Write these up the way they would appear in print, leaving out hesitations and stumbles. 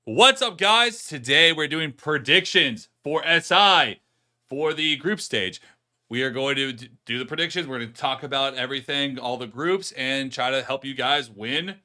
What's up, guys? Today we're doing predictions for SI for the group stage. We are going to do the predictions. We're going to talk about everything, all the groups, and try to help you guys win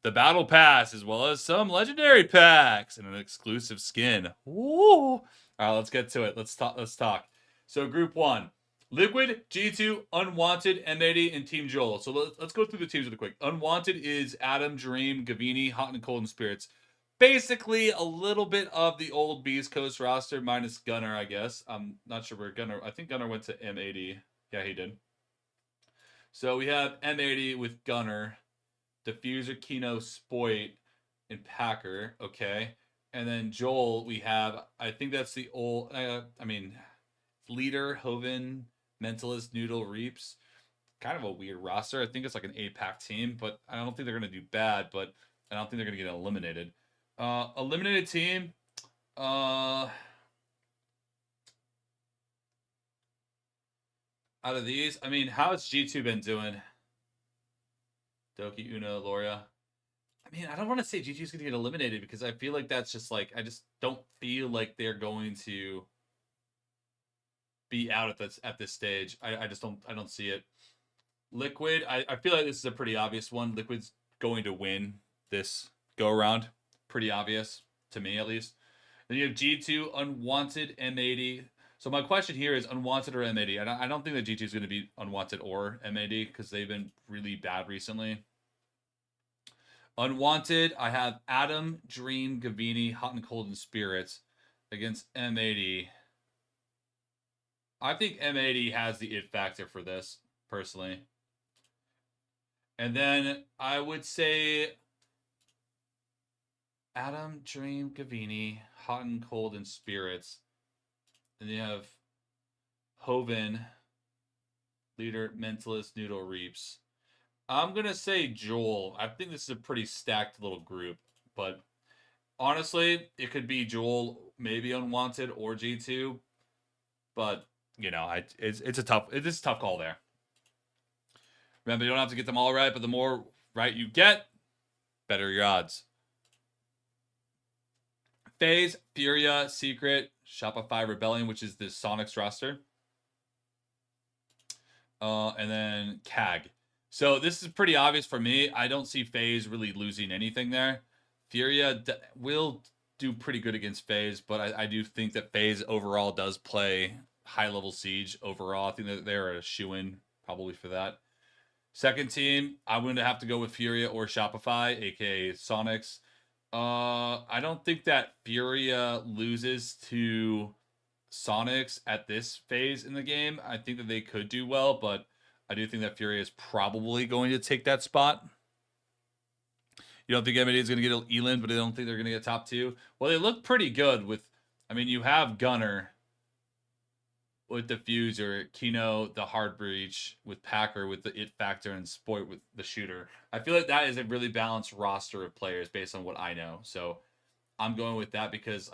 the battle pass as well as some legendary packs and an exclusive skin. Woo! All right, let's get to it. Let's talk. So, group one. Liquid, G2, Unwanted, M80, and Team Joel. So let's go through the teams really quick. Unwanted is Adam, Dream, Gavini, Hot and Cold, and Spirits. Basically, a little bit of the old Beast Coast roster minus Gunner, I guess. I'm not sure where Gunner. I think Gunner went to M80. Yeah, he did. So we have M80 with Gunner, Diffuser, Kino, Spoit, and Packer. Okay, and then Joel. We have. I think that's the old. Leader, Hoven, Mentalist, Noodle, Reaps. Kind of a weird roster. I think it's like an 8-pack team, but I don't think they're going to do bad, but I don't think they're going to get eliminated. Eliminated team. Out of these, I mean, how has G2 been doing? Doki, Una, Loria. I mean, I don't want to say G2 is going to get eliminated because I feel like that's just like, I just don't feel like they're going to be out at this stage. I just don't see it. Liquid, I feel like this is a pretty obvious one. Liquid's going to win this go around. Pretty obvious to me, at least. Then you have G2, Unwanted, M80. So my question here is Unwanted or M80? I don't think that G2 is going to be Unwanted or M80 because they've been really bad recently. Unwanted, I have Adam, Dream, Gavini, Hot and Cold, and Spirits against M80. I think M80 has the it factor for this, personally. And then I would say Adam, Dream, Gavini, Hot and Cold, and Spirits. And you have Hoven, Leader, Mentalist, Noodle, Reaps. I'm going to say Joel. I think this is a pretty stacked little group. But honestly, it could be Joel, maybe Unwanted, or G2. But, it's a tough call there. Remember, you don't have to get them all right, but the more right you get, better your odds. FaZe, Furia, Secret, Shopify, Rebellion, which is the Sonics roster. And then CAG. So this is pretty obvious for me. I don't see FaZe really losing anything there. Furia will do pretty good against FaZe, but I do think that FaZe overall does play high-level Siege overall. I think that they're a shoo-in probably for that. Second team, I'm going to have to go with Furia or Shopify, aka Sonics. I don't think that Furia loses to Sonics at this phase in the game. I think that they could do well, but I do think that Furia is probably going to take that spot. You don't think M80 is going to get Eland, but I don't think they're going to get top 2. Well, they look pretty good with, you have Gunner with Diffuser, Kino, the Hard Breach, with Packer with the It Factor, and Spoit with the Shooter. I feel like that is a really balanced roster of players based on what I know. So I'm going with that because,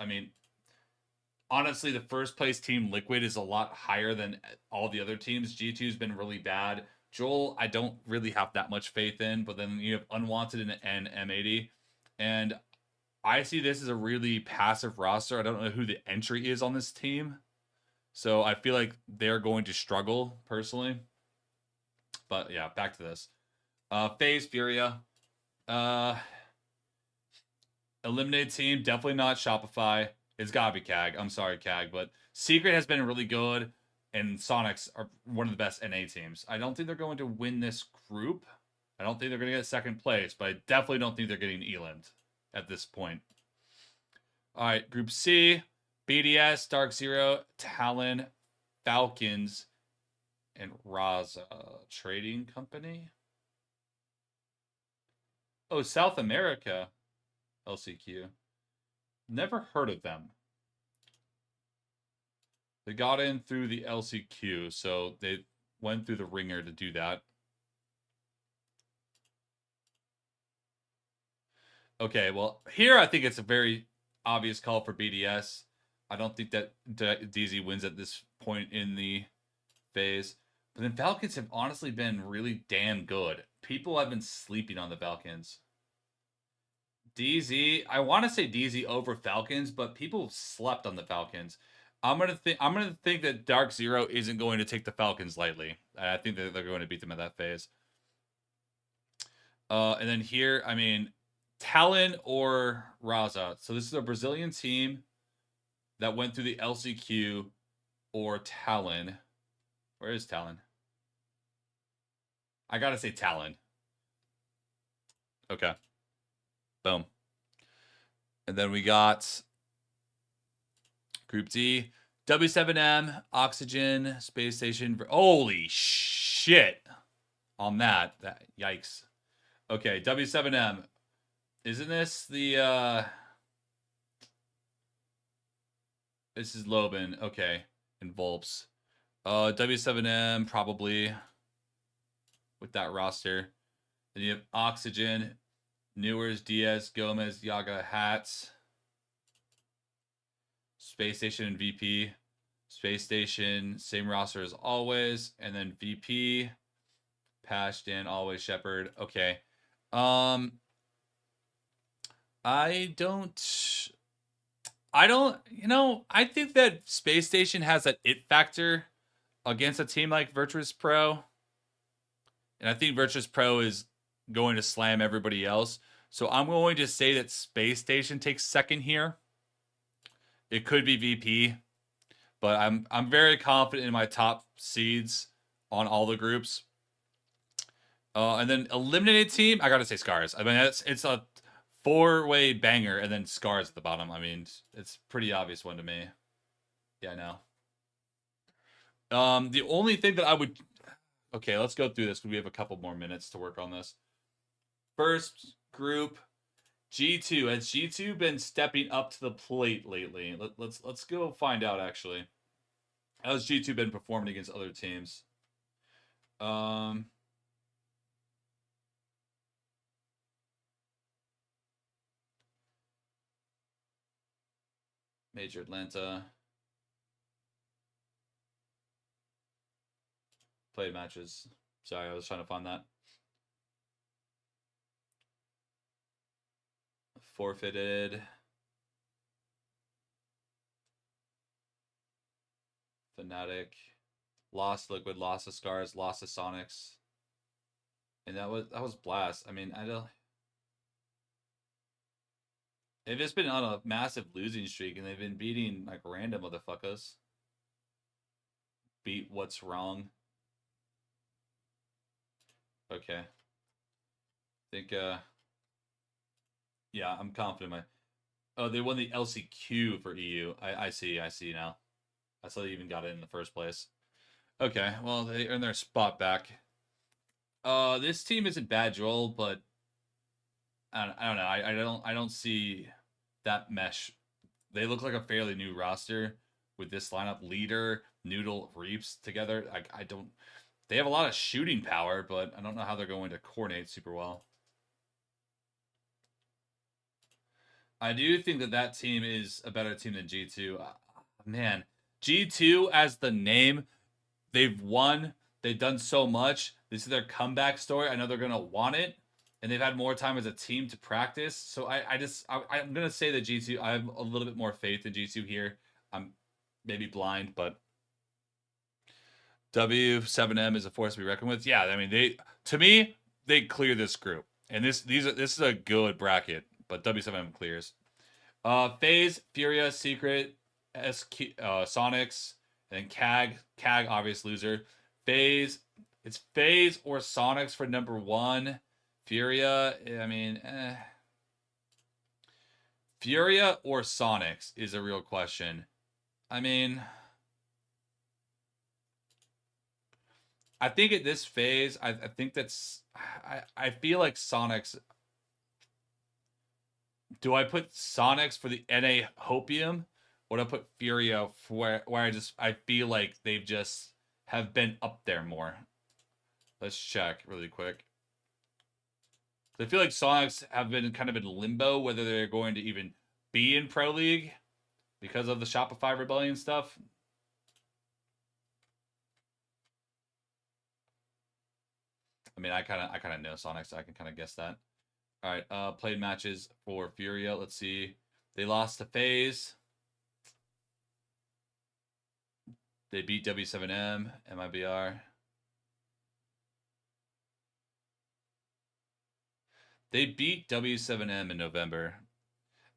honestly, the first place team Liquid is a lot higher than all the other teams. G2's been really bad. Joel, I don't really have that much faith in, but then you have Unwanted and M80. And I see this as a really passive roster. I don't know who the entry is on this team. So I feel like they're going to struggle personally. But yeah, back to this. FaZe, Furia. Eliminated team, definitely not Shopify. It's gotta be CAG. I'm sorry, CAG, but Secret has been really good, and Sonics are one of the best NA teams. I don't think they're going to win this group. I don't think they're going to get second place, but I definitely don't think they're getting Eland at this point. All right, Group C, BDS, Dark Zero, Talon, Falcons, and Raza Trading Company. Oh, South America, LCQ. Never heard of them. They got in through the LCQ, so they went through the ringer to do that. Okay, well, here I think it's a very obvious call for BDS. I don't think that DZ wins at this point in the phase. But then Falcons have honestly been really damn good. People have been sleeping on the Falcons. DZ. I want to say DZ over Falcons, but people slept on the Falcons. I'm gonna think that Dark Zero isn't going to take the Falcons lightly. I think that they're going to beat them at that phase. And then here, I mean, Talon or Raza. So this is a Brazilian team that went through the LCQ or Talon. Where is Talon? I gotta say Talon. Okay. Boom. And then we got Group D. W7M, Oxygen, Space Station. Holy shit. On that. Yikes. Okay, W7M. Isn't this the this is Loban. Okay. And Volps. W7M probably with that roster. Then you have Oxygen, Newers, Diaz, Gomez, Yaga, Hats, Space Station, and VP. Space Station, same roster as always, and then VP, Pashdan, always Shepard. Okay. I don't. I think that Space Station has that it factor against a team like Virtus Pro. And I think Virtus Pro is going to slam everybody else. So I'm going to say that Space Station takes second here. It could be VP, but I'm very confident in my top seeds on all the groups. And then eliminated team, I gotta say Scars. I mean, it's a 4-way banger, and then Scars at the bottom. I mean, it's pretty obvious one to me. Yeah, I know. The only thing that I would, okay, let's go through this because we have a couple more minutes to work on this. First group, G2. Has G2 been stepping up to the plate lately? Let's go find out actually. How's G2 been performing against other teams? Major Atlanta. Played matches. Sorry, I was trying to find that. Forfeited. Fnatic. Lost Liquid, lost to Scars, lost to Sonics. And that was Blast. I mean, I don't. They've just been on a massive losing streak, and they've been beating like random motherfuckers. Beat what's wrong. Okay. I think yeah, I'm confident. Oh, they won the LCQ for EU. I see now. That's how they even got it in the first place. Okay, well they earned their spot back. This team isn't bad, Joel, but I don't know. I don't see that mesh. They look like a fairly new roster with this lineup: Leader, Noodle, Reaps together. I don't. They have a lot of shooting power, but I don't know how they're going to coordinate super well. I do think that team is a better team than G2. Man, G2 as the name, they've won. They've done so much. This is their comeback story. I know they're gonna want it, and they've had more time as a team to practice. So I'm gonna say that G2. I have a little bit more faith in G2 here. I'm maybe blind, but W7M is a force to be reckoned with. Yeah, I mean they clear this group, and this is a good bracket, but W7M clears. FaZe, Furia, Secret, SQ, Sonics, and then CAG, obvious loser. FaZe, it's FaZe or Sonics for number 1. Furia, I mean, Furia or Sonics is a real question. I mean, I think at this phase, I think that's, I feel like Sonics. Do I put Sonics for the NA Hopium, or do I put Furia for where I feel like they've just have been up there more? Let's check really quick. I feel like Sonics have been kind of in limbo whether they're going to even be in Pro League because of the Shopify Rebellion stuff. I mean, I kind of know Sonics, so I can kind of guess that. All right. Played matches for Furia. Let's see. They lost to FaZe. They beat W7M, MIBR. They beat W7M in November.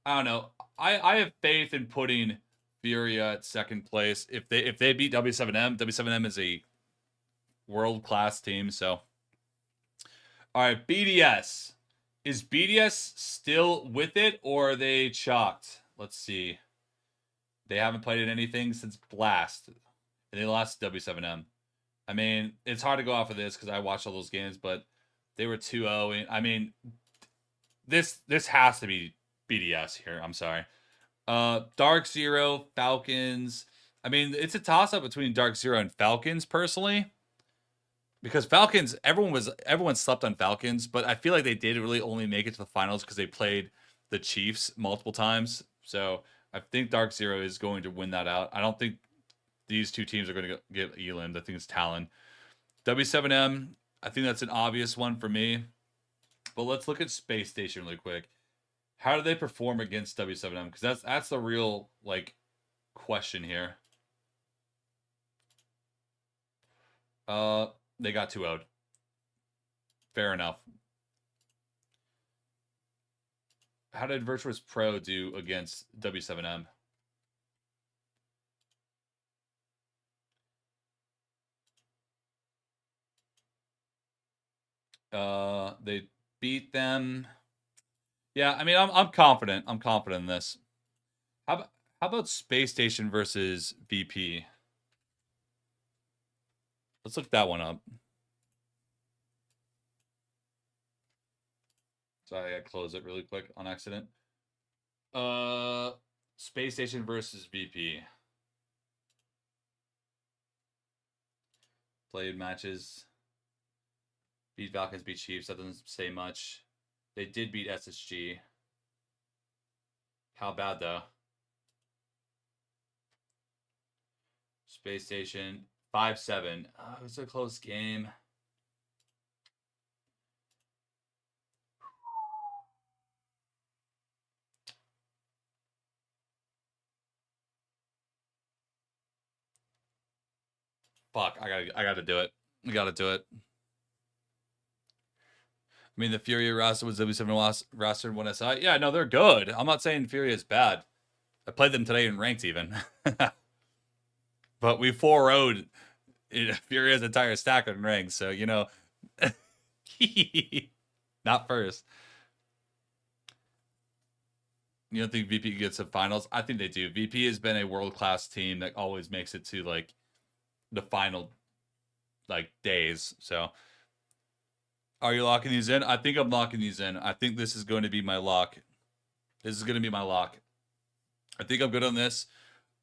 I don't know. I have faith in putting Furia at second place. If they beat W7M, W7M is a world class team. So, all right, BDS. Is BDS still with it, or are they chalked? Let's see. They haven't played in anything since Blast, and they lost to W7M. I mean, it's hard to go off of this because I watched all those games, but they were 2-0. I mean, this has to be BDS here. I'm sorry. Dark Zero, Falcons. I mean, it's a toss up between Dark Zero and Falcons personally. Because Falcons, everyone slept on Falcons, but I feel like they did really only make it to the finals because they played the Chiefs multiple times. So I think Dark Zero is going to win that out. I don't think these two teams are going to get Eland. I think it's Talon. W7M, I think that's an obvious one for me. But let's look at Space Station really quick. How do they perform against W7M? Because that's the real question here. They got 2-0'd. Fair enough. How did Virtuous Pro do against W7M? They beat them. Yeah, I mean, I'm confident. I'm confident in this. How about Space Station versus VP? Let's look that one up. So I gotta close it really quick on accident. Space Station versus VP. Played matches. Beat Falcons, beat Chiefs. That doesn't say much. They did beat SSG. How bad though? Space Station 5-7. Oh, it was a close game. Fuck, I gotta do it. We gotta do it. I mean, the Furia roster was W7 roster and 1SI. Yeah, no, they're good. I'm not saying Furia is bad. I played them today in ranked even. But we 4-0'd Furia's entire stack in ranked, so, you know. Not first. You don't think VP gets to finals? I think they do. VP has been a world-class team that always makes it to, the final, days, so... Are you locking these in? I think I'm locking these in. I think this is going to be my lock. This is going to be my lock. I think I'm good on this.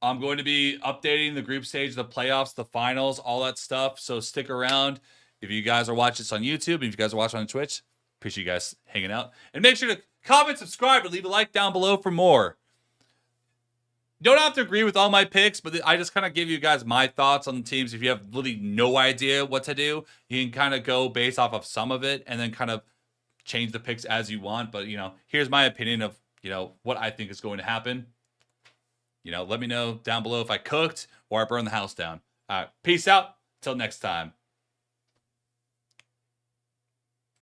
I'm going to be updating the group stage, the playoffs, the finals, all that stuff. So stick around. If you guys are watching this on YouTube, if you guys are watching on Twitch, appreciate you guys hanging out. And make sure to comment, subscribe, and leave a like down below for more. You don't have to agree with all my picks, but I just kind of give you guys my thoughts on the teams. If you have really no idea what to do, you can kind of go based off of some of it and then kind of change the picks as you want. But, here's my opinion of, what I think is going to happen. Let me know down below if I cooked or I burned the house down. All right, peace out. Till next time.